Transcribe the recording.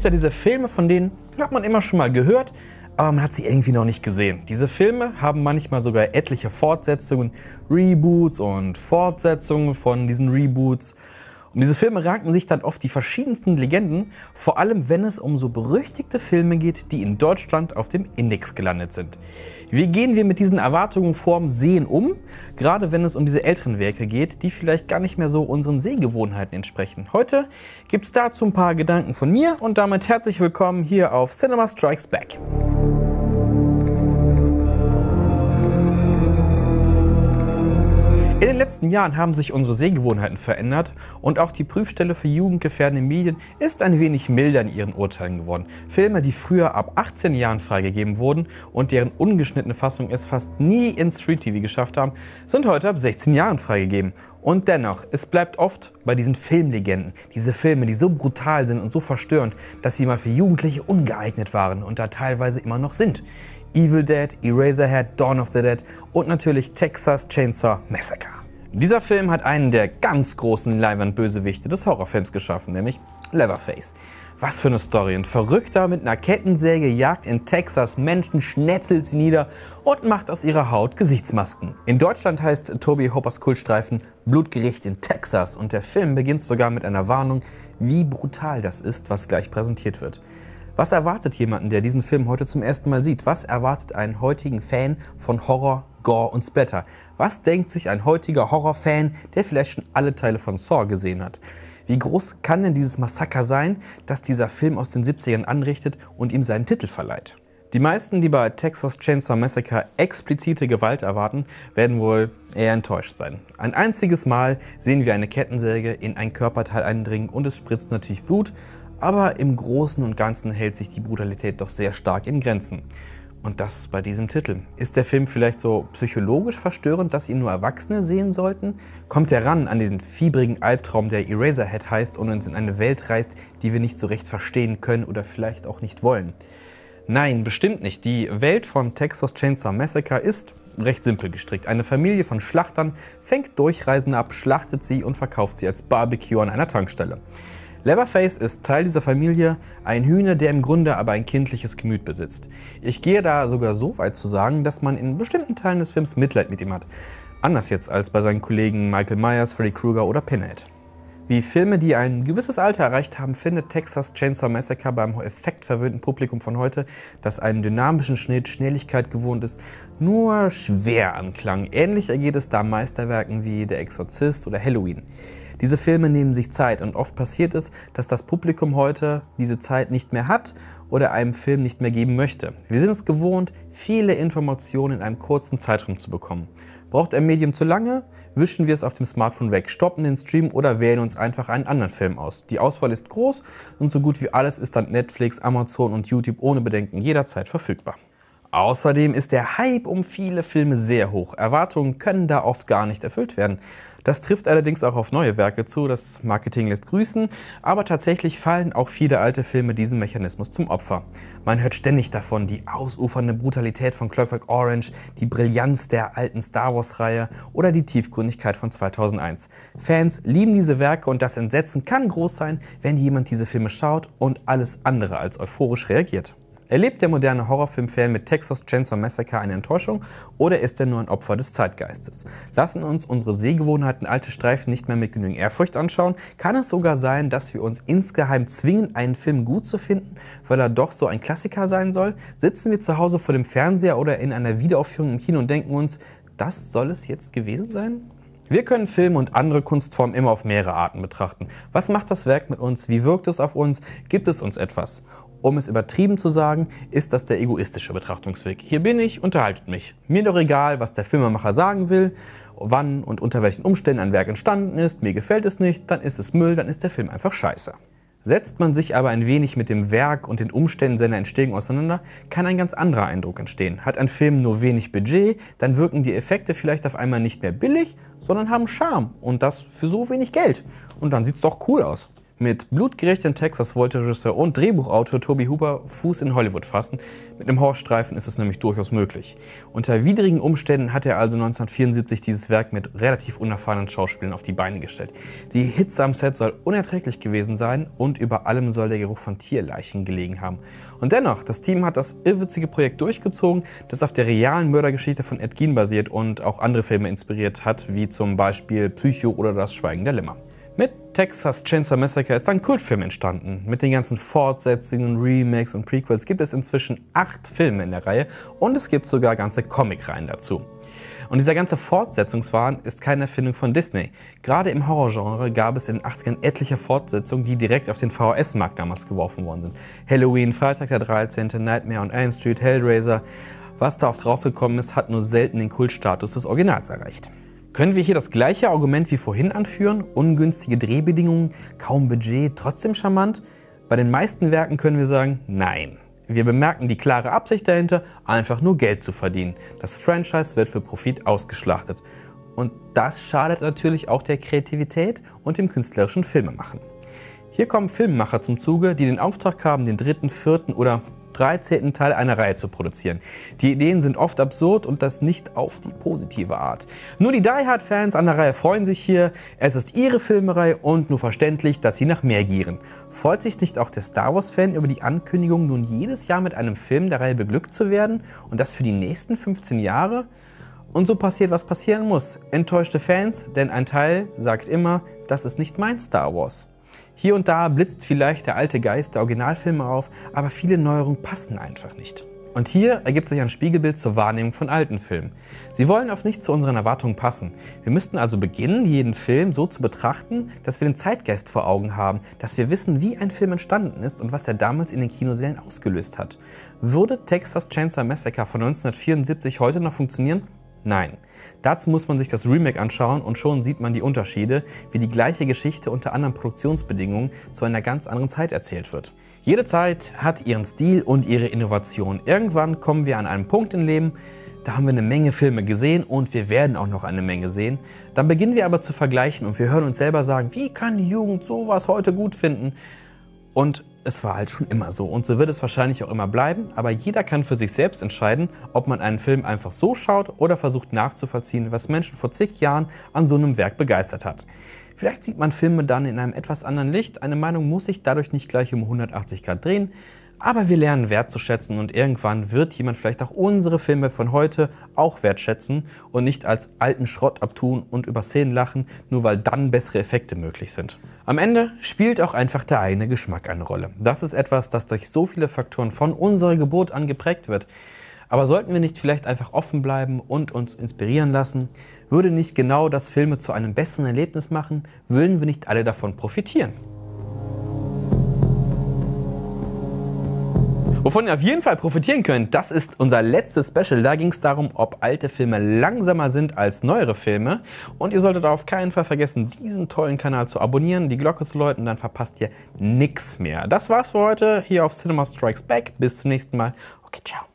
gibt ja diese Filme, von denen hat man immer schon mal gehört, aber man hat sie irgendwie noch nicht gesehen. Diese Filme haben manchmal sogar etliche Fortsetzungen, Reboots und Fortsetzungen von diesen Reboots. Um diese Filme ranken sich dann oft die verschiedensten Legenden, vor allem wenn es um so berüchtigte Filme geht, die in Deutschland auf dem Index gelandet sind. Wie gehen wir mit diesen Erwartungen vorm Sehen um? Gerade wenn es um diese älteren Werke geht, die vielleicht gar nicht mehr so unseren Sehgewohnheiten entsprechen. Heute gibt es dazu ein paar Gedanken von mir und damit herzlich willkommen hier auf Cinema Strikes Back. In den letzten Jahren haben sich unsere Sehgewohnheiten verändert und auch die Prüfstelle für jugendgefährdende Medien ist ein wenig milder in ihren Urteilen geworden. Filme, die früher ab 18 Jahren freigegeben wurden und deren ungeschnittene Fassung es fast nie ins Street TV geschafft haben, sind heute ab 16 Jahren freigegeben. Und dennoch, es bleibt oft bei diesen Filmlegenden. Diese Filme, die so brutal sind und so verstörend, dass sie mal für Jugendliche ungeeignet waren und da teilweise immer noch sind. Evil Dead, Eraserhead, Dawn of the Dead und natürlich Texas Chainsaw Massacre. Dieser Film hat einen der ganz großen Leinwandbösewichte des Horrorfilms geschaffen, nämlich Leatherface. Was für eine Story. Ein Verrückter mit einer Kettensäge jagt in Texas Menschen, schnetzelt sie nieder und macht aus ihrer Haut Gesichtsmasken. In Deutschland heißt Toby Hoppers Kultstreifen Blutgericht in Texas und der Film beginnt sogar mit einer Warnung, wie brutal das ist, was gleich präsentiert wird. Was erwartet jemanden, der diesen Film heute zum ersten Mal sieht? Was erwartet einen heutigen Fan von Horror, Gore und Splatter? Was denkt sich ein heutiger Horrorfan, der vielleicht schon alle Teile von Saw gesehen hat? Wie groß kann denn dieses Massaker sein, das dieser Film aus den 70ern anrichtet und ihm seinen Titel verleiht? Die meisten, die bei Texas Chainsaw Massacre explizite Gewalt erwarten, werden wohl eher enttäuscht sein. Ein einziges Mal sehen wir eine Kettensäge in ein Körperteil eindringen und es spritzt natürlich Blut, aber im Großen und Ganzen hält sich die Brutalität doch sehr stark in Grenzen. Und das bei diesem Titel. Ist der Film vielleicht so psychologisch verstörend, dass ihn nur Erwachsene sehen sollten? Kommt er ran an diesen fiebrigen Albtraum, der Eraserhead heißt und uns in eine Welt reißt, die wir nicht so recht verstehen können oder vielleicht auch nicht wollen? Nein, bestimmt nicht. Die Welt von Texas Chainsaw Massacre ist recht simpel gestrickt. Eine Familie von Schlachtern fängt Durchreisende ab, schlachtet sie und verkauft sie als Barbecue an einer Tankstelle. Leatherface ist Teil dieser Familie, ein Hühner, der im Grunde aber ein kindliches Gemüt besitzt. Ich gehe da sogar so weit zu sagen, dass man in bestimmten Teilen des Films Mitleid mit ihm hat. Anders jetzt als bei seinen Kollegen Michael Myers, Freddy Krueger oder Pinhead. Wie Filme, die ein gewisses Alter erreicht haben, findet Texas Chainsaw Massacre beim effektverwöhnten Publikum von heute, das einen dynamischen Schnitt, Schnelligkeit gewohnt ist, nur schwer Anklang. Ähnlich ergeht es da Meisterwerken wie Der Exorzist oder Halloween. Diese Filme nehmen sich Zeit und oft passiert es, dass das Publikum heute diese Zeit nicht mehr hat oder einem Film nicht mehr geben möchte. Wir sind es gewohnt, viele Informationen in einem kurzen Zeitraum zu bekommen. Braucht ein Medium zu lange, wischen wir es auf dem Smartphone weg, stoppen den Stream oder wählen uns einfach einen anderen Film aus. Die Auswahl ist groß und so gut wie alles ist dann Netflix, Amazon und YouTube ohne Bedenken jederzeit verfügbar. Außerdem ist der Hype um viele Filme sehr hoch. Erwartungen können da oft gar nicht erfüllt werden. Das trifft allerdings auch auf neue Werke zu, das Marketing lässt grüßen, aber tatsächlich fallen auch viele alte Filme diesem Mechanismus zum Opfer. Man hört ständig davon, die ausufernde Brutalität von Clockwork Orange, die Brillanz der alten Star Wars-Reihe oder die Tiefgründigkeit von 2001. Fans lieben diese Werke und das Entsetzen kann groß sein, wenn jemand diese Filme schaut und alles andere als euphorisch reagiert. Erlebt der moderne Horrorfilm-Fan mit Texas Chainsaw Massacre eine Enttäuschung oder ist er nur ein Opfer des Zeitgeistes? Lassen uns unsere Sehgewohnheiten alte Streifen nicht mehr mit genügend Ehrfurcht anschauen? Kann es sogar sein, dass wir uns insgeheim zwingen, einen Film gut zu finden, weil er doch so ein Klassiker sein soll? Sitzen wir zu Hause vor dem Fernseher oder in einer Wiederaufführung im Kino und denken uns, das soll es jetzt gewesen sein? Wir können Filme und andere Kunstformen immer auf mehrere Arten betrachten. Was macht das Werk mit uns? Wie wirkt es auf uns? Gibt es uns etwas? Um es übertrieben zu sagen, ist das der egoistische Betrachtungsweg. Hier bin ich, unterhaltet mich. Mir doch egal, was der Filmemacher sagen will, wann und unter welchen Umständen ein Werk entstanden ist. Mir gefällt es nicht, dann ist es Müll, dann ist der Film einfach scheiße. Setzt man sich aber ein wenig mit dem Werk und den Umständen seiner Entstehung auseinander, kann ein ganz anderer Eindruck entstehen. Hat ein Film nur wenig Budget, dann wirken die Effekte vielleicht auf einmal nicht mehr billig, sondern haben Charme und das für so wenig Geld. Und dann sieht's doch cool aus. Mit Blutgericht in Texas wollte Regisseur und Drehbuchautor Tobe Hooper Fuß in Hollywood fassen. Mit einem Horrorstreifen ist es nämlich durchaus möglich. Unter widrigen Umständen hat er also 1974 dieses Werk mit relativ unerfahrenen Schauspielern auf die Beine gestellt. Die Hitze am Set soll unerträglich gewesen sein und über allem soll der Geruch von Tierleichen gelegen haben. Und dennoch, das Team hat das irrwitzige Projekt durchgezogen, das auf der realen Mördergeschichte von Ed Gein basiert und auch andere Filme inspiriert hat, wie zum Beispiel Psycho oder Das Schweigen der Lämmer. Mit Texas Chainsaw Massacre ist ein Kultfilm entstanden. Mit den ganzen Fortsetzungen, Remakes und Prequels gibt es inzwischen 8 Filme in der Reihe und es gibt sogar ganze Comicreihen dazu. Und dieser ganze Fortsetzungswahn ist keine Erfindung von Disney. Gerade im Horrorgenre gab es in den 80ern etliche Fortsetzungen, die direkt auf den VHS-Markt damals geworfen worden sind. Halloween, Freitag der 13., Nightmare on Elm Street, Hellraiser. Was da oft rausgekommen ist, hat nur selten den Kultstatus des Originals erreicht. Können wir hier das gleiche Argument wie vorhin anführen? Ungünstige Drehbedingungen, kaum Budget, trotzdem charmant? Bei den meisten Werken können wir sagen, nein. Wir bemerken die klare Absicht dahinter, einfach nur Geld zu verdienen. Das Franchise wird für Profit ausgeschlachtet. Und das schadet natürlich auch der Kreativität und dem künstlerischen Filmemachen. Hier kommen Filmemacher zum Zuge, die den Auftrag haben, den 3., 4. oder 13. Teil einer Reihe zu produzieren. Die Ideen sind oft absurd und das nicht auf die positive Art. Nur die Die Hard-Fans an der Reihe freuen sich hier. Es ist ihre Filmerei und nur verständlich, dass sie nach mehr gieren. Freut sich nicht auch der Star Wars-Fan über die Ankündigung, nun jedes Jahr mit einem Film der Reihe beglückt zu werden und das für die nächsten 15 Jahre? Und so passiert, was passieren muss. Enttäuschte Fans, denn ein Teil sagt immer, das ist nicht mein Star Wars. Hier und da blitzt vielleicht der alte Geist der Originalfilme auf, aber viele Neuerungen passen einfach nicht. Und hier ergibt sich ein Spiegelbild zur Wahrnehmung von alten Filmen. Sie wollen oft nicht zu unseren Erwartungen passen. Wir müssten also beginnen, jeden Film so zu betrachten, dass wir den Zeitgeist vor Augen haben, dass wir wissen, wie ein Film entstanden ist und was er damals in den Kinosälen ausgelöst hat. Würde Texas Chainsaw Massacre von 1974 heute noch funktionieren? Nein. Dazu muss man sich das Remake anschauen und schon sieht man die Unterschiede, wie die gleiche Geschichte unter anderen Produktionsbedingungen zu einer ganz anderen Zeit erzählt wird. Jede Zeit hat ihren Stil und ihre Innovation. Irgendwann kommen wir an einen Punkt im Leben, da haben wir eine Menge Filme gesehen und wir werden auch noch eine Menge sehen. Dann beginnen wir aber zu vergleichen und wir hören uns selber sagen, wie kann die Jugend sowas heute gut finden? Und es war halt schon immer so und so wird es wahrscheinlich auch immer bleiben, aber jeder kann für sich selbst entscheiden, ob man einen Film einfach so schaut oder versucht nachzuvollziehen, was Menschen vor zig Jahren an so einem Werk begeistert hat. Vielleicht sieht man Filme dann in einem etwas anderen Licht, eine Meinung muss sich dadurch nicht gleich um 180 Grad drehen, aber wir lernen wertzuschätzen und irgendwann wird jemand vielleicht auch unsere Filme von heute auch wertschätzen und nicht als alten Schrott abtun und über Szenen lachen, nur weil dann bessere Effekte möglich sind. Am Ende spielt auch einfach der eigene Geschmack eine Rolle. Das ist etwas, das durch so viele Faktoren von unserer Geburt an geprägt wird. Aber sollten wir nicht vielleicht einfach offen bleiben und uns inspirieren lassen? Würde nicht genau das Filme zu einem besseren Erlebnis machen? Würden wir nicht alle davon profitieren? Wovon ihr auf jeden Fall profitieren könnt, das ist unser letztes Special. Da ging es darum, ob alte Filme langsamer sind als neuere Filme. Und ihr solltet auf keinen Fall vergessen, diesen tollen Kanal zu abonnieren, die Glocke zu läuten, dann verpasst ihr nichts mehr. Das war's für heute hier auf Cinema Strikes Back. Bis zum nächsten Mal. Okay, ciao.